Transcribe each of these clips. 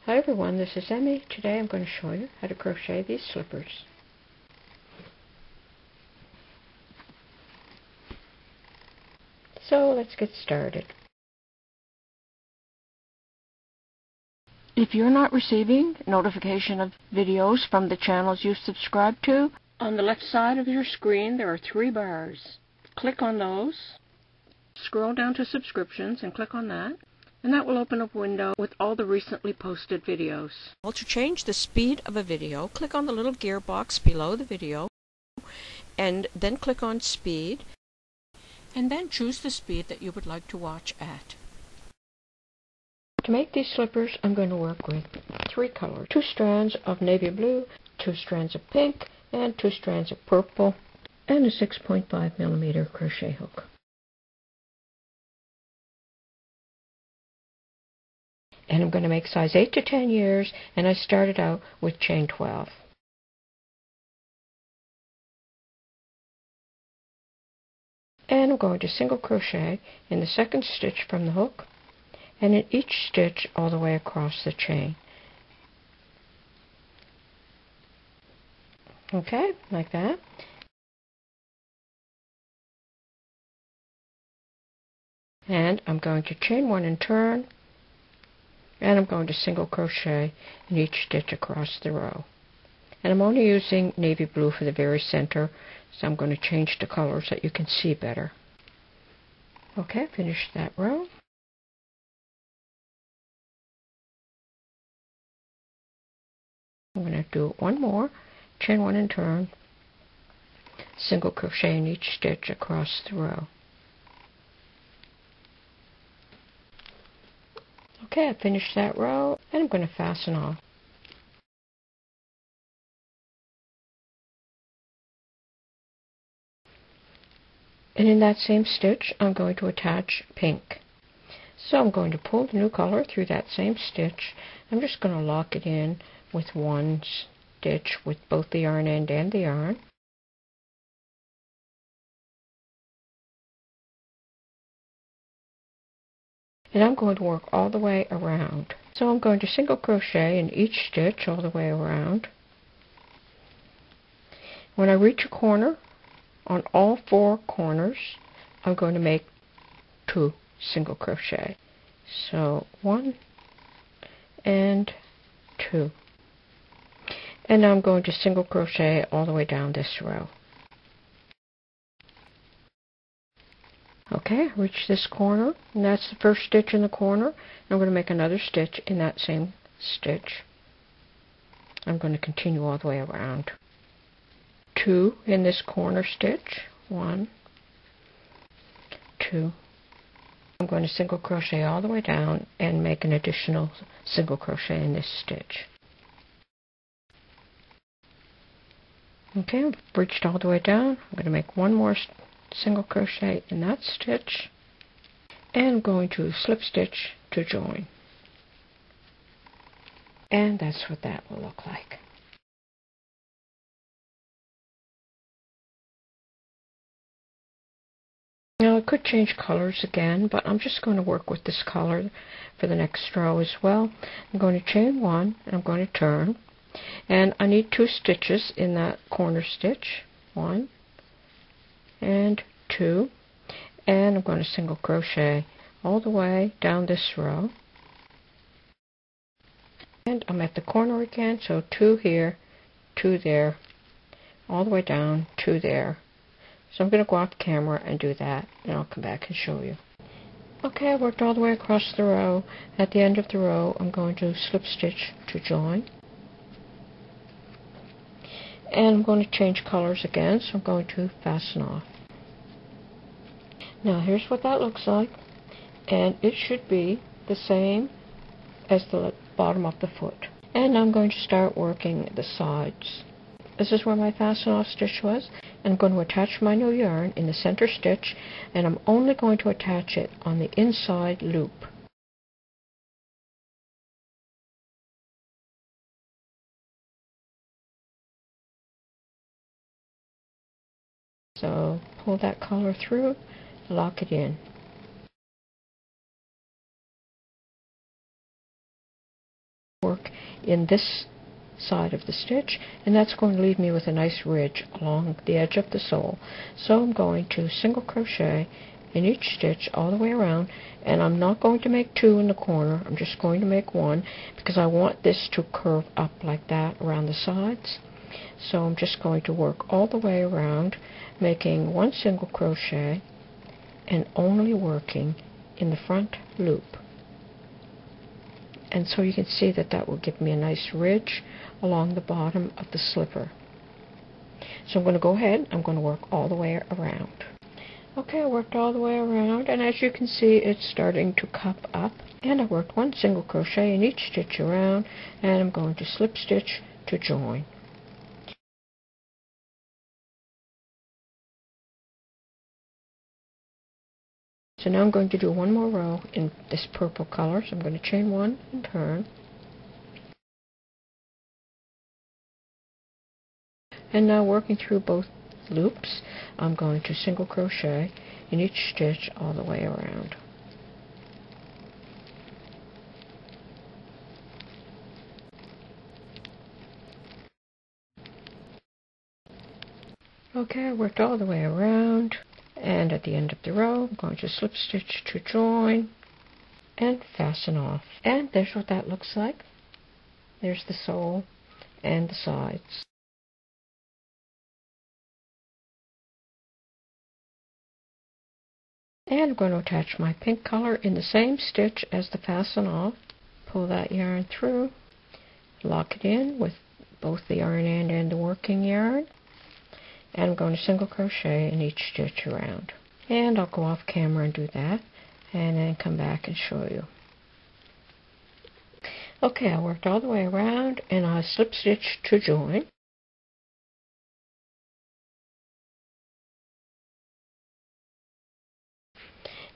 Hi everyone, this is Emmy. Today I'm going to show you how to crochet these slippers. So let's get started. If you're not receiving notification of videos from the channels you subscribe to, on the left side of your screen there are 3 bars. Click on those, scroll down to subscriptions and click on that. And that will open up a window with all the recently posted videos. Well, to change the speed of a video, click on the little gear box below the video, and then click on Speed, and then choose the speed that you would like to watch at. To make these slippers, I'm going to work with 3 colors. 2 strands of navy blue, 2 strands of pink, and 2 strands of purple, and a 6.5mm crochet hook. And I'm going to make size 8 to 10 years, and I started out with chain 12. And I'm going to single crochet in the second stitch from the hook, and in each stitch all the way across the chain. Okay, like that. And I'm going to chain 1 and turn, and I'm going to single crochet in each stitch across the row. And I'm only using navy blue for the very center, so I'm going to change the color so that you can see better. Okay, finish that row. I'm going to do one more, chain 1 and turn, single crochet in each stitch across the row. Okay, I finished that row, and I'm going to fasten off. And in that same stitch, I'm going to attach pink. So I'm going to pull the new color through that same stitch. I'm just going to lock it in with one stitch with both the yarn end and the yarn. And I'm going to work all the way around. So I'm going to single crochet in each stitch all the way around. When I reach a corner, on all 4 corners, I'm going to make 2 single crochet. So 1 and 2. And now I'm going to single crochet all the way down this row. Okay, reach this corner, and that's the first stitch in the corner. I'm going to make another stitch in that same stitch. I'm going to continue all the way around. 2 in this corner stitch, 1, 2. I'm going to single crochet all the way down and make an additional single crochet in this stitch. Okay, I've reached all the way down. I'm going to make one more single crochet in that stitch, and I'm going to slip stitch to join. And that's what that will look like. Now I could change colors again, but I'm just going to work with this color for the next row as well. I'm going to chain 1, and I'm going to turn, and I need 2 stitches in that corner stitch, 1 and 2, and I'm going to single crochet all the way down this row. And I'm at the corner again, so 2 here, 2 there, all the way down, 2 there. So I'm going to go off camera and do that, and I'll come back and show you. Okay, I worked all the way across the row. At the end of the row, I'm going to slip stitch to join. And I'm going to change colors again, so I'm going to fasten off. Now here's what that looks like, and it should be the same as the bottom of the foot. And I'm going to start working the sides. This is where my fasten off stitch was, and I'm going to attach my new yarn in the center stitch, and I'm only going to attach it on the inside loop. So pull that collar through, lock it in. Work in this side of the stitch, and that's going to leave me with a nice ridge along the edge of the sole. So I'm going to single crochet in each stitch all the way around, and I'm not going to make two in the corner, I'm just going to make one because I want this to curve up like that around the sides. So I'm just going to work all the way around, making one single crochet and only working in the front loop. And so you can see that that will give me a nice ridge along the bottom of the slipper. So I'm going to go ahead, I'm going to work all the way around. Okay, I worked all the way around, and as you can see, it's starting to cup up. And I worked one single crochet in each stitch around, and I'm going to slip stitch to join. So now I'm going to do one more row in this purple color, so I'm going to chain one and turn. And now working through both loops, I'm going to single crochet in each stitch all the way around. Okay, I worked all the way around, and at the end of the row, I'm going to slip stitch to join and fasten off. And there's what that looks like. There's the sole and the sides. And I'm going to attach my pink color in the same stitch as the fasten off. Pull that yarn through, lock it in with both the yarn end and the working yarn. And I'm going to single crochet in each stitch around. And I'll go off camera and do that, and then come back and show you. Okay, I worked all the way around, and I slip stitch to join.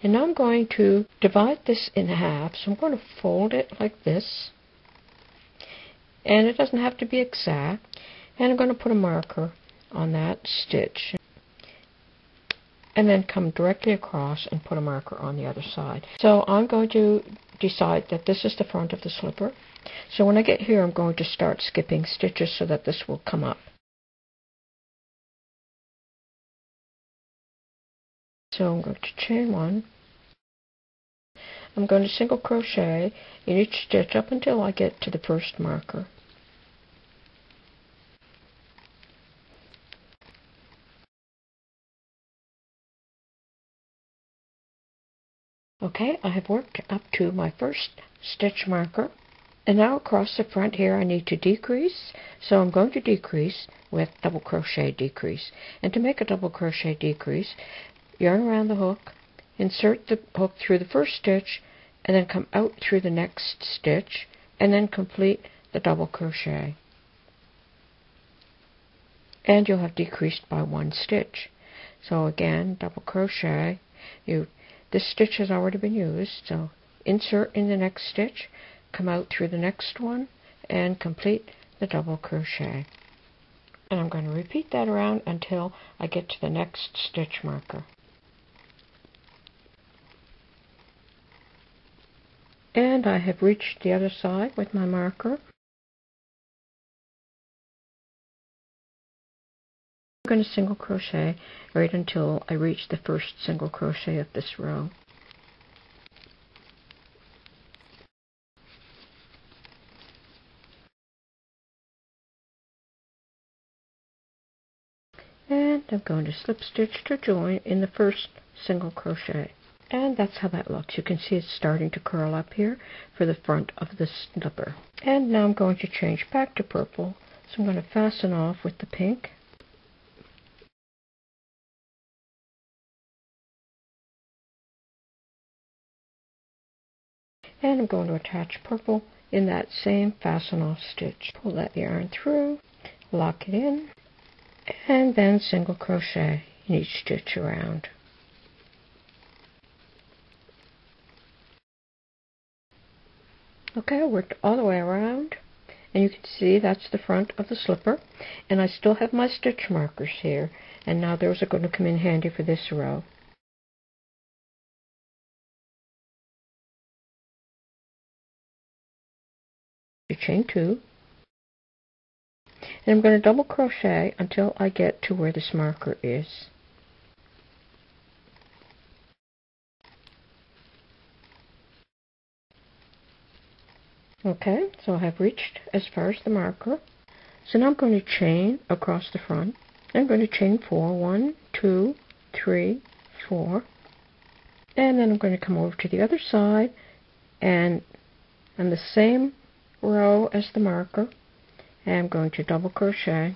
And now I'm going to divide this in half, so I'm going to fold it like this. And it doesn't have to be exact. And I'm going to put a marker on that stitch. And then come directly across and put a marker on the other side. So I'm going to decide that this is the front of the slipper. So when I get here, I'm going to start skipping stitches so that this will come up. So I'm going to chain one. I'm going to single crochet in each stitch up until I get to the first marker. Okay, I have worked up to my first stitch marker, and now across the front here I need to decrease, so I'm going to decrease with double crochet decrease. And to make a double crochet decrease, yarn around the hook, insert the hook through the first stitch, and then come out through the next stitch, and then complete the double crochet. And you'll have decreased by one stitch. So again, double crochet, this stitch has already been used, so insert in the next stitch, come out through the next one, and complete the double crochet. And I'm going to repeat that around until I get to the next stitch marker. And I have reached the other side with my marker. I'm going to single crochet right until I reach the first single crochet of this row. And I'm going to slip stitch to join in the first single crochet. And that's how that looks. You can see it's starting to curl up here for the front of the slipper. And now I'm going to change back to purple. So I'm going to fasten off with the pink. And I'm going to attach purple in that same fasten off stitch. Pull that yarn through, lock it in, and then single crochet in each stitch around. Okay, I worked all the way around, and you can see that's the front of the slipper, and I still have my stitch markers here, and now those are going to come in handy for this row. chain 2, and I'm going to double crochet until I get to where this marker is. Okay, so I have reached as far as the marker. So now I'm going to chain across the front. I'm going to chain 4, 1, 2, 3, 4, and then I'm going to come over to the other side, and on the same row as the marker, I'm going to double crochet,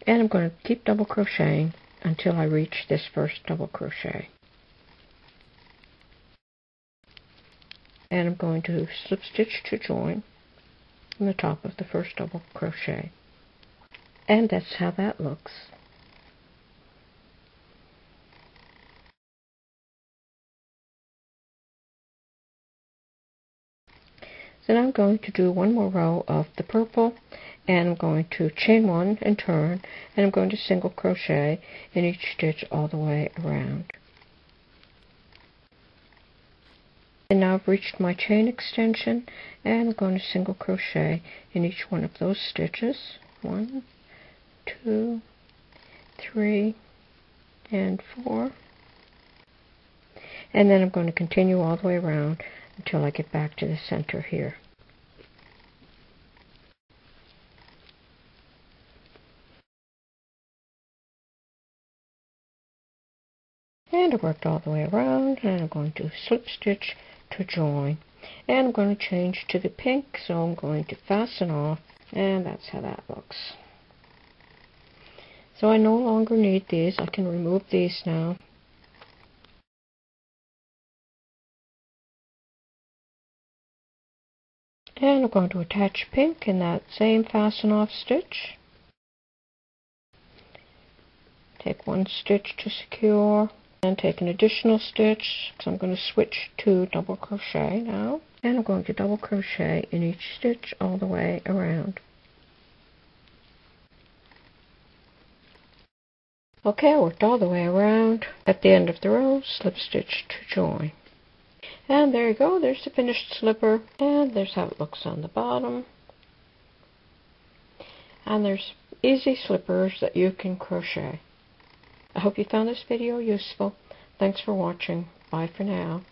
and I'm going to keep double crocheting until I reach this first double crochet. And I'm going to slip stitch to join from the top of the first double crochet. And that's how that looks. Then I'm going to do one more row of the purple, and I'm going to chain 1 and turn, and I'm going to single crochet in each stitch all the way around. And now I've reached my chain extension, and I'm going to single crochet in each one of those stitches. 1, 2, 3, and 4. And then I'm going to continue all the way around until I get back to the center here. And I worked all the way around, and I'm going to slip stitch to join. And I'm going to change to the pink, so I'm going to fasten off, and that's how that looks. So I no longer need these. I can remove these now. And I'm going to attach pink in that same fasten off stitch. Take one stitch to secure, and take an additional stitch, because I'm going to switch to double crochet now. And I'm going to double crochet in each stitch all the way around. Okay, I worked all the way around. At the end of the row, slip stitch to join. And there you go, there's the finished slipper, and there's how it looks on the bottom. And there's easy slippers that you can crochet. I hope you found this video useful. Thanks for watching. Bye for now.